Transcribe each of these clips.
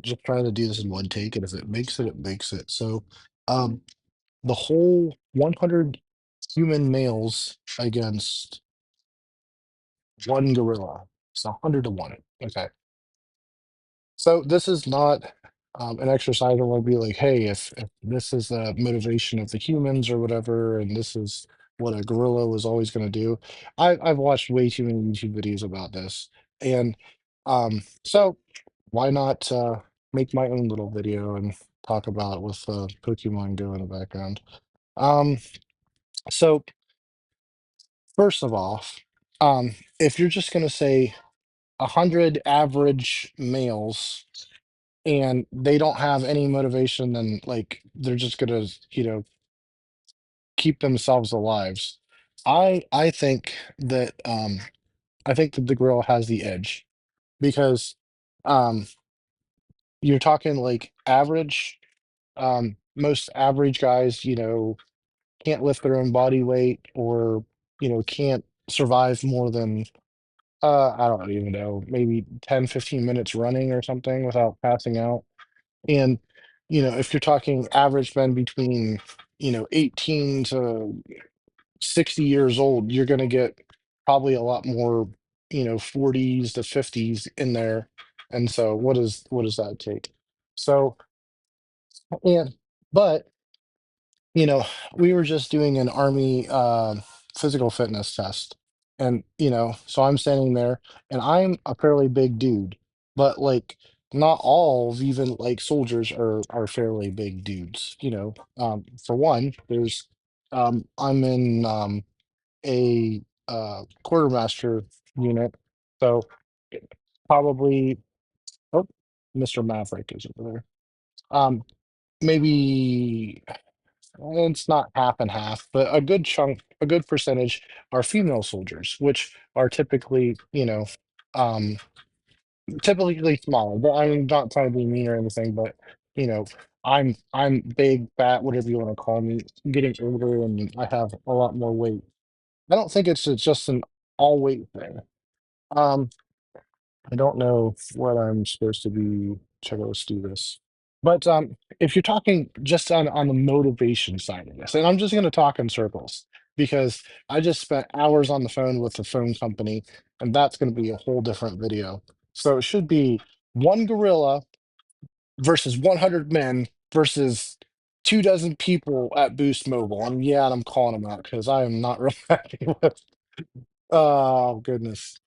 just trying to do this in one take, and if it makes it, it makes it. So, um, the whole 100 human males against one gorilla. It's 100 to 1. Okay. So this is not an exercise I want to be like, hey, if this is the motivation of the humans or whatever, and this is what a gorilla was always going to do. I've watched way too many YouTube videos about this, and so why not make my own little video and talk about it with Pokemon Go in the background? Um, so first of all, if you're just going to say 100 average males and they don't have any motivation and like they're just gonna keep themselves alive, I think that the gorilla has the edge because um you're talking like average, most average guys can't lift their own body weight, or can't survive more than I don't even know, maybe 10-15 minutes running or something without passing out. And, if you're talking average men between, 18 to 60 years old, you're going to get probably a lot more, 40s to 50s in there. And so what does that take? So, and, but, you know, we were just doing an army physical fitness test. And, so I'm standing there and I'm a fairly big dude, but like not all of even like soldiers are fairly big dudes, For one, I'm in a quartermaster unit. So probably oh, Mr. Maverick is over there. Maybe it's not half and half, but a good chunk, a good percentage are female soldiers, which are typically, um, typically smaller. But I'm not trying to be mean or anything, but you know, I'm big, fat, whatever you want to call me, getting older, and I have a lot more weight. I don't think it's just an all weight thing. Um, I don't know what I'm supposed to be. Check out, let's do this. But if you're talking just on the motivation side of this, and I'm just going to talk in circles because I just spent hours on the phone with the phone company, and that's going to be a whole different video. So it should be one gorilla versus 100 men versus 2 dozen people at Boost Mobile. And yeah, I'm calling them out because I am not real happy with. Oh goodness.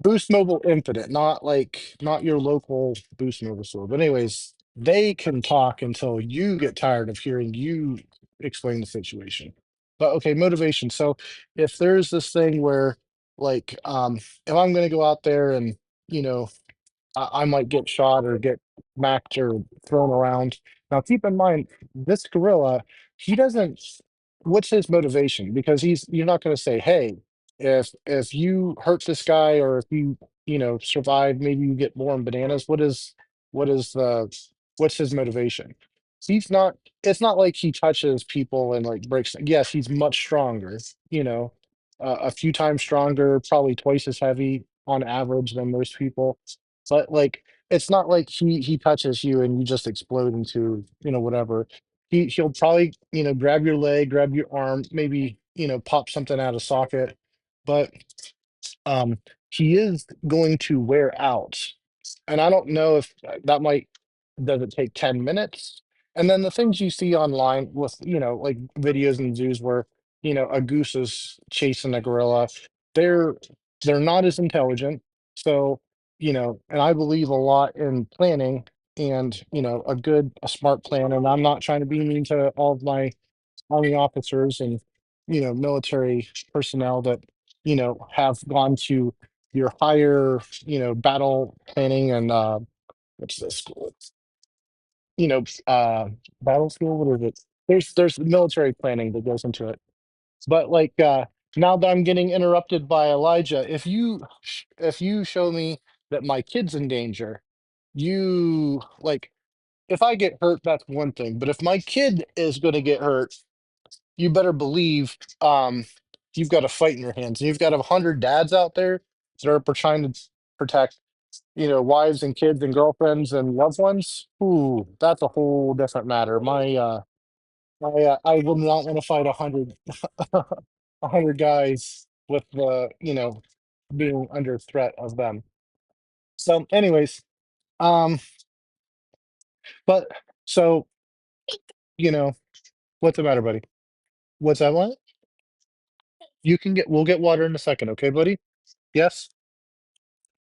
Boost Mobile Infinite, not your local Boost Mobile store. But anyways, they can talk until you get tired of hearing you explain the situation. But okay, motivation. So if there's this thing where if I'm gonna go out there and you know I might get shot or get smacked or thrown around. Now, keep in mind, this gorilla, he doesn't. What's his motivation? Because you're not going to say, "Hey, if you hurt this guy, or if you survive, maybe you get born bananas." What is what's his motivation? He's not. It's not like he touches people and like breaks. Yes, he's much stronger. A few times stronger, probably twice as heavy on average than most people, but like it's not like he touches you and you just explode into, whatever. He'll probably, grab your leg, grab your arm, maybe, pop something out of socket. But um he is going to wear out. And I don't know if that might does it take 10 minutes? And then the things you see online with, like videos in zoos where, a goose is chasing a gorilla, they're they're not as intelligent. So, and I believe a lot in planning and, a smart plan. And I'm not trying to be mean to all of my army officers and military personnel that have gone to your higher battle planning and what's this school, you know battle school, what is it? There's military planning that goes into it. But now that I'm getting interrupted by Elijah, if you show me that my kid's in danger, you like if I get hurt, that's one thing, but if my kid is going to get hurt, you better believe you've got a fight in your hands. And you've got 100 dads out there that are trying to protect. wives and kids and girlfriends and loved ones, ooh, that's a whole different matter. I would not want to fight 100, 100 guys with being under threat of them. So, anyways, um, but so you know, what's the matter, buddy? What's that one? We'll get water in a second, okay, buddy? Yes,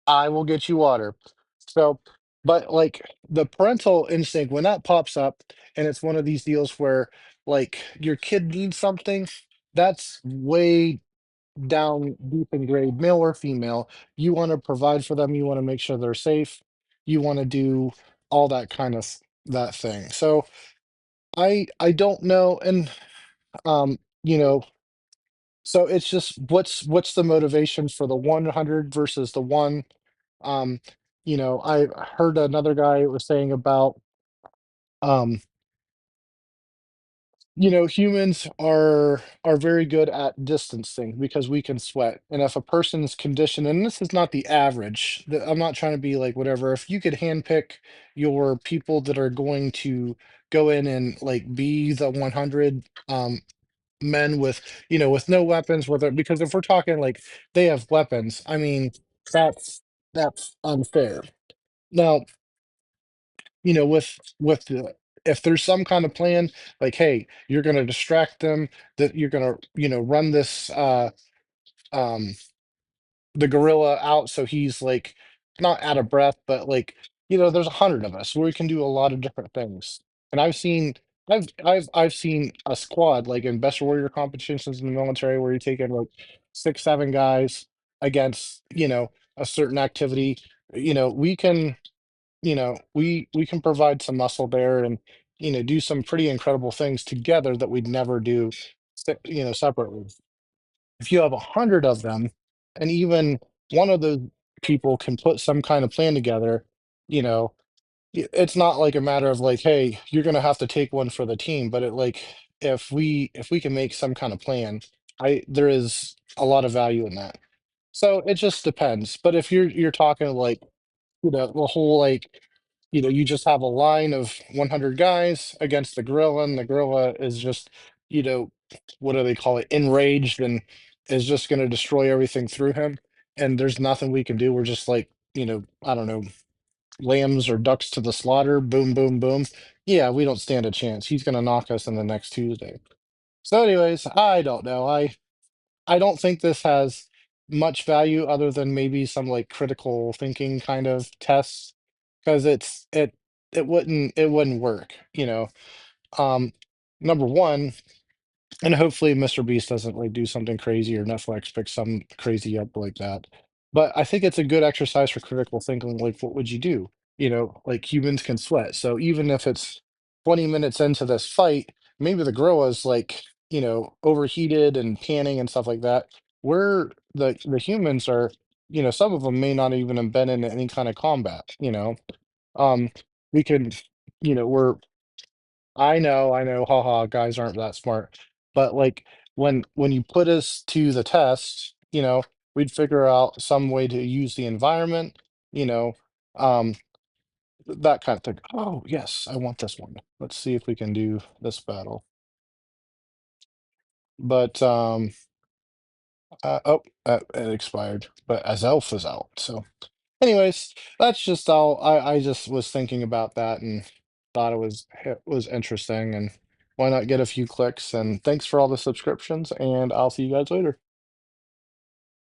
I will get you water. So, but like the parental instinct, when that pops up, and it's one of these deals where like your kid needs something, that's way down deep in grade, male or female. You want to provide for them, you want to make sure they're safe, you want to do all that kind of that thing. So I don't know, and um, you know, so it's just what's the motivation for the 100 versus the one. Um, I heard another guy was saying about um humans are very good at distancing because we can sweat. And if a person's conditioned, and this is not the average, I'm not trying to be like whatever. If you could handpick your people that are going to go in and like be the 100 men with with no weapons, whether because if we're talking like they have weapons, I mean that's unfair. Now, with the if there's some kind of plan, like, hey, you're gonna distract them, that you're gonna, run this um the gorilla out so he's like not out of breath, but like, there's 100 of us. We can do a lot of different things. And I've seen a squad like in best warrior competitions in the military where you're taking like 6, 7 guys against, a certain activity. We can we can provide some muscle there and do some pretty incredible things together that we'd never do separately. If you have 100 of them and even one of the people can put some kind of plan together, you know it's not like a matter of like, hey, you're gonna have to take one for the team, but if we can make some kind of plan, I there is a lot of value in that. So it just depends. But if you're talking like the whole like, you just have a line of 100 guys against the gorilla, and the gorilla is just, you know, what do they call it? Enraged and is just going to destroy everything through him. And there's nothing we can do. We're just like, I don't know, lambs or ducks to the slaughter. Boom, boom, boom. Yeah, we don't stand a chance. He's going to knock us in the next Tuesday. So, anyways, I don't know. I don't think this has much value other than maybe some like critical thinking kind of tests because it wouldn't work, Um number one, and hopefully Mr. Beast doesn't like do something crazy or Netflix picks some crazy up like that. But I think it's a good exercise for critical thinking. Like, what would you do? Like humans can sweat. So even if it's 20 minutes into this fight, maybe the gorilla's like, overheated and panning and stuff like that. Where the humans are, some of them may not even have been in any kind of combat. Um, we can, we're I know, haha, guys aren't that smart. But like when you put us to the test, we'd figure out some way to use the environment, you know, um, that kind of thing. Oh, yes, I want this one. Let's see if we can do this battle. But it expired. But as Elf is out, so anyways, that's just all. I just was thinking about that and thought it was interesting, and why not get a few clicks? And thanks for all the subscriptions, and I'll see you guys later.